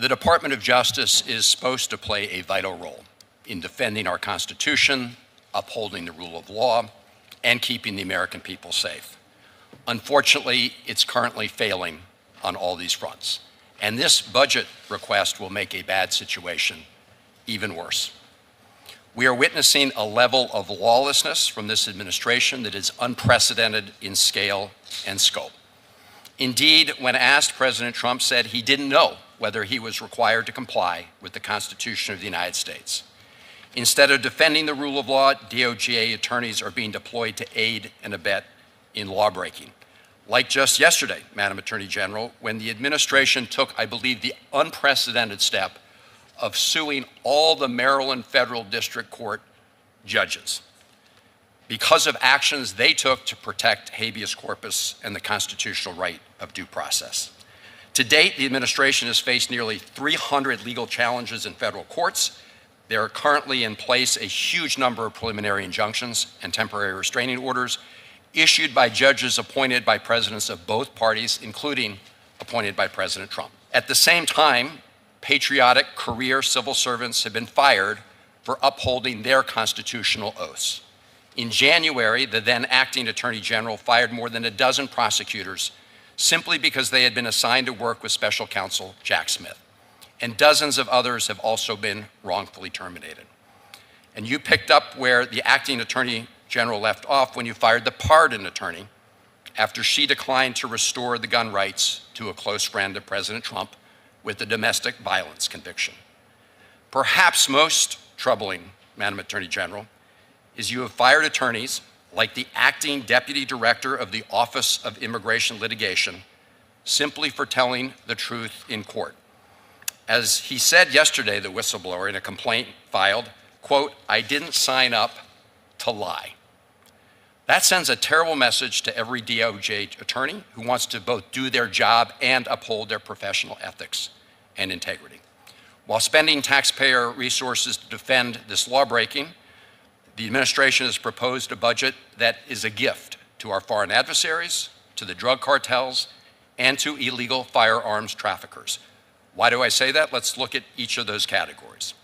The Department of Justice is supposed to play a vital role in defending our Constitution, upholding the rule of law, and keeping the American people safe. Unfortunately, it's currently failing on all these fronts. And this budget request will make a bad situation even worse. We are witnessing a level of lawlessness from this administration that is unprecedented in scale and scope. Indeed, when asked, President Trump said he didn't know whether he was required to comply with the Constitution of the United States. Instead of defending the rule of law, DOJ attorneys are being deployed to aid and abet in lawbreaking. Like just yesterday, Madam Attorney General, when the administration took, I believe, the unprecedented step of suing all the Maryland Federal District Court judges because of actions they took to protect habeas corpus and the constitutional right of due process. To date, the administration has faced nearly 300 legal challenges in federal courts. There are currently in place a huge number of preliminary injunctions and temporary restraining orders issued by judges appointed by presidents of both parties, including appointed by President Trump. At the same time, patriotic career civil servants have been fired for upholding their constitutional oaths. In January, the then acting Attorney General fired more than a dozen prosecutors simply because they had been assigned to work with Special Counsel Jack Smith. And dozens of others have also been wrongfully terminated. And you picked up where the acting Attorney General left off when you fired the pardon attorney after she declined to restore the gun rights to a close friend of President Trump with a domestic violence conviction. Perhaps most troubling, Madam Attorney General, is you have fired attorneys like the acting Deputy Director of the Office of Immigration Litigation simply for telling the truth in court. As he said yesterday, the whistleblower, in a complaint filed, quote, "I didn't sign up to lie." That sends a terrible message to every DOJ attorney who wants to both do their job and uphold their professional ethics and integrity. While spending taxpayer resources to defend this lawbreaking, the administration has proposed a budget that is a gift to our foreign adversaries, to the drug cartels, and to illegal firearms traffickers. Why do I say that? Let's look at each of those categories.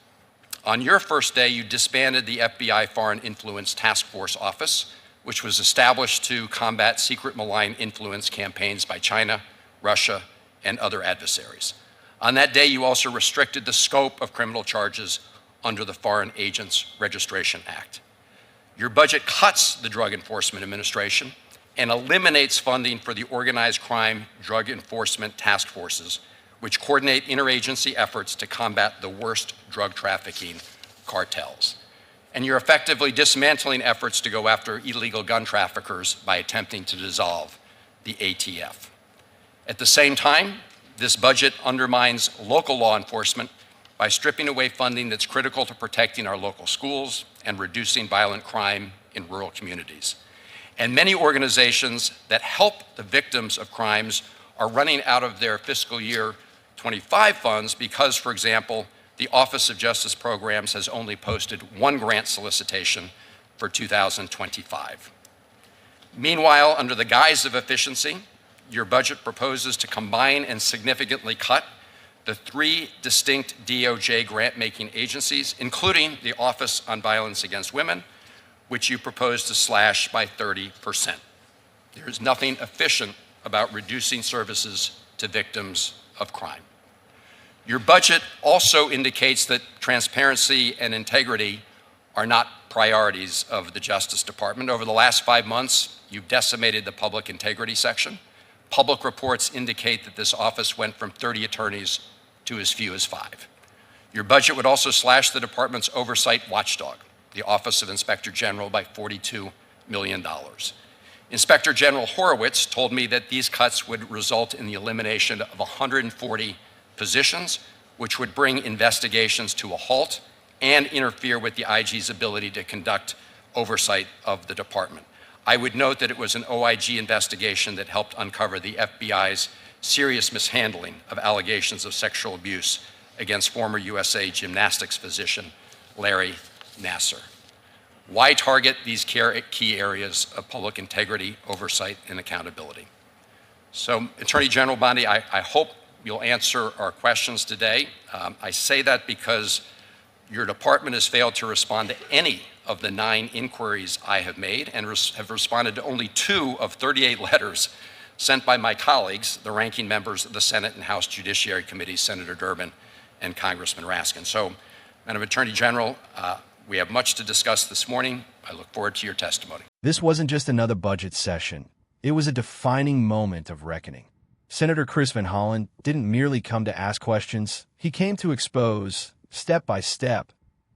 On your first day, you disbanded the FBI Foreign Influence Task Force Office, which was established to combat secret malign influence campaigns by China, Russia, and other adversaries. On that day, you also restricted the scope of criminal charges under the Foreign Agents Registration Act. Your budget cuts the Drug Enforcement Administration and eliminates funding for the organized crime drug enforcement task forces, which coordinate interagency efforts to combat the worst drug trafficking cartels. And you're effectively dismantling efforts to go after illegal gun traffickers by attempting to dissolve the ATF. At the same time, this budget undermines local law enforcement by stripping away funding that's critical to protecting our local schools and reducing violent crime in rural communities. And many organizations that help the victims of crimes are running out of their fiscal year 25 funds because, for example, the Office of Justice Programs has only posted one grant solicitation for 2025. Meanwhile, under the guise of efficiency, your budget proposes to combine and significantly cut the 3 distinct DOJ grant-making agencies, including the Office on Violence Against Women, which you propose to slash by 30%. There is nothing efficient about reducing services to victims of crime. Your budget also indicates that transparency and integrity are not priorities of the Justice Department. Over the last 5 months, you've decimated the public integrity section. Public reports indicate that this office went from 30 attorneys to as few as 5. Your budget would also slash the department's oversight watchdog, the Office of Inspector General, by $42 million. Inspector General Horowitz told me that these cuts would result in the elimination of 140 positions, which would bring investigations to a halt and interfere with the IG's ability to conduct oversight of the department. I would note that it was an OIG investigation that helped uncover the FBI's serious mishandling of allegations of sexual abuse against former USA gymnastics physician Larry Nassar. Why target these key areas of public integrity, oversight, and accountability? So, Attorney General Bondi, I hope you'll answer our questions today. I say that because your department has failed to respond to any of the 9 inquiries I have made and have responded to only 2 of 38 letters sent by my colleagues, the ranking members of the Senate and House Judiciary Committees, Senator Durbin and Congressman Raskin. So, Madam Attorney General, we have much to discuss this morning. I look forward to your testimony. This wasn't just another budget session. It was a defining moment of reckoning. Senator Chris Van Hollen didn't merely come to ask questions. He came to expose, step by step,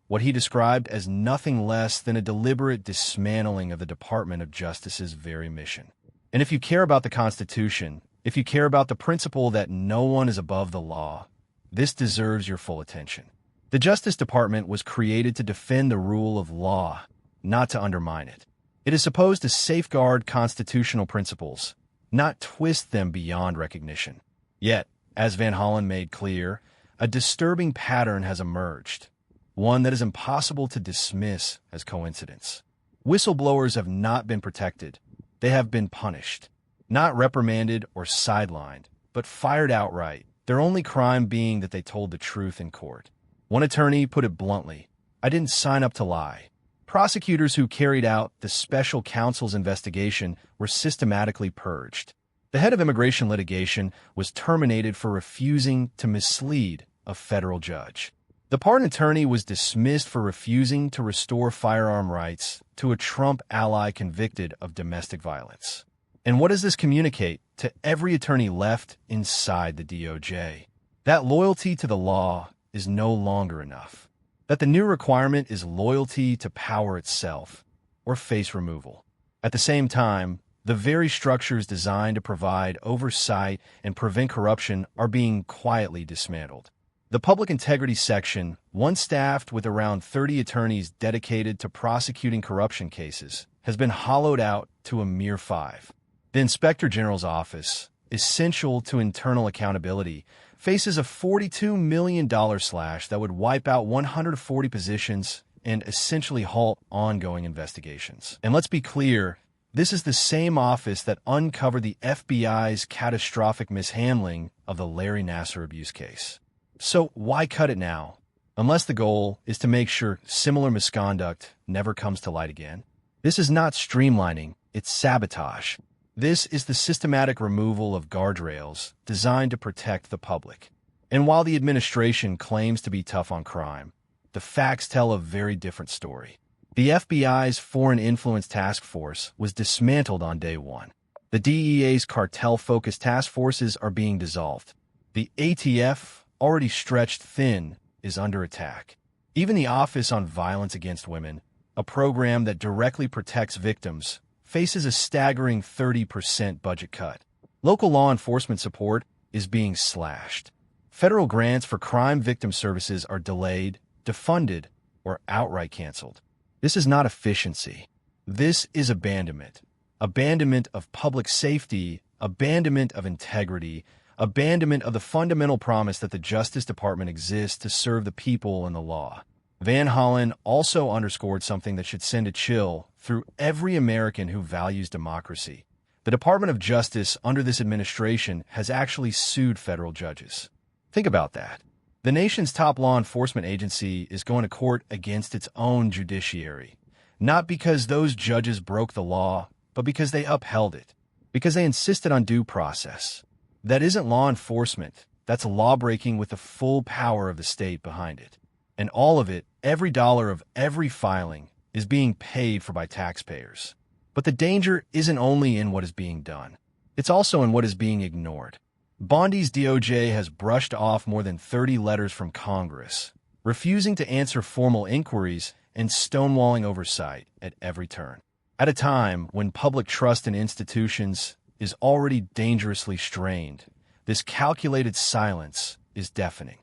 what he described as nothing less than a deliberate dismantling of the Department of Justice's very mission. And if you care about the Constitution, if you care about the principle that no one is above the law, this deserves your full attention. The Justice Department was created to defend the rule of law, not to undermine it. It is supposed to safeguard constitutional principles, not twist them beyond recognition. Yet, as Van Hollen made clear, a disturbing pattern has emerged, one that is impossible to dismiss as coincidence. Whistleblowers have not been protected. They have been punished, not reprimanded or sidelined, but fired outright, their only crime being that they told the truth in court. One attorney put it bluntly, "I didn't sign up to lie." Prosecutors who carried out the special counsel's investigation were systematically purged. The head of immigration litigation was terminated for refusing to mislead a federal judge. The pardon attorney was dismissed for refusing to restore firearm rights to a Trump ally convicted of domestic violence. And what does this communicate to every attorney left inside the DOJ? That loyalty to the law is no longer enough. That the new requirement is loyalty to power itself, or face removal. At the same time, the very structures designed to provide oversight and prevent corruption are being quietly dismantled. The Public Integrity Section, once staffed with around 30 attorneys dedicated to prosecuting corruption cases, has been hollowed out to a mere 5. The Inspector General's office, essential to internal accountability, faces a $42 million slash that would wipe out 140 positions and essentially halt ongoing investigations. And let's be clear, this is the same office that uncovered the FBI's catastrophic mishandling of the Larry Nassar abuse case. So why cut it now? Unless the goal is to make sure similar misconduct never comes to light again. This is not streamlining, it's sabotage. This is the systematic removal of guardrails designed to protect the public. And while the administration claims to be tough on crime, the facts tell a very different story. The FBI's Foreign Influence Task Force was dismantled on day 1. The DEA's cartel-focused task forces are being dissolved. The ATF, already stretched thin, is under attack. Even the Office on Violence Against Women, a program that directly protects victims, faces a staggering 30% budget cut. Local law enforcement support is being slashed. Federal grants for crime victim services are delayed, defunded, or outright canceled. This is not efficiency. This is abandonment. Abandonment of public safety, abandonment of integrity, abandonment of the fundamental promise that the Justice Department exists to serve the people and the law. Van Hollen also underscored something that should send a chill through every American who values democracy. The Department of Justice under this administration has actually sued federal judges. Think about that. The nation's top law enforcement agency is going to court against its own judiciary, not because those judges broke the law, but because they upheld it, because they insisted on due process. That isn't law enforcement. That's lawbreaking with the full power of the state behind it. And all of it, every dollar of every filing, is being paid for by taxpayers. But the danger isn't only in what is being done. It's also in what is being ignored. Bondi's DOJ has brushed off more than 30 letters from Congress, refusing to answer formal inquiries and stonewalling oversight at every turn. At a time when public trust in institutions is already dangerously strained, this calculated silence is deafening.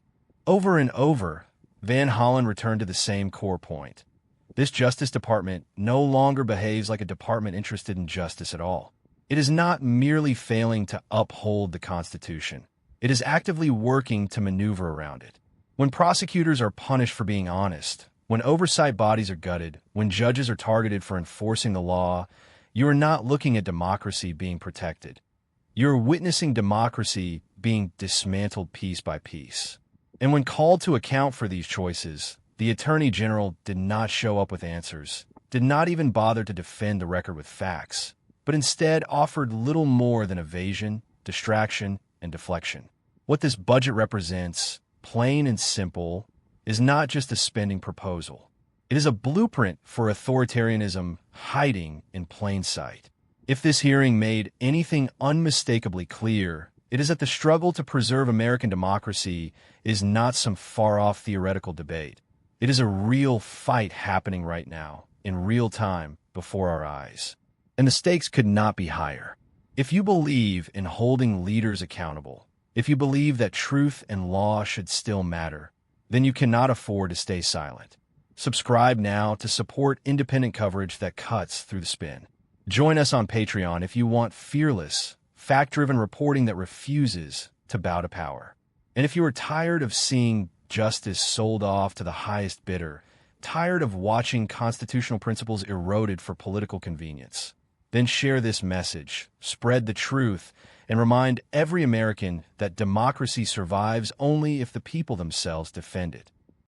Over and over, Van Hollen returned to the same core point. This Justice Department no longer behaves like a department interested in justice at all. It is not merely failing to uphold the Constitution. It is actively working to maneuver around it. When prosecutors are punished for being honest, when oversight bodies are gutted, when judges are targeted for enforcing the law, you are not looking at democracy being protected. You're witnessing democracy being dismantled piece by piece. And when called to account for these choices, the Attorney General did not show up with answers, did not even bother to defend the record with facts, but instead offered little more than evasion, distraction, and deflection. What this budget represents, plain and simple, is not just a spending proposal. It is a blueprint for authoritarianism hiding in plain sight. If this hearing made anything unmistakably clear, it is that the struggle to preserve American democracy is not some far-off theoretical debate. It is a real fight happening right now, in real time, before our eyes. And the stakes could not be higher. If you believe in holding leaders accountable, if you believe that truth and law should still matter, then you cannot afford to stay silent. Subscribe now to support independent coverage that cuts through the spin. Join us on Patreon if you want fearless, fact-driven reporting that refuses to bow to power. And if you are tired of seeing justice sold off to the highest bidder, tired of watching constitutional principles eroded for political convenience, then share this message, spread the truth, and remind every American that democracy survives only if the people themselves defend it.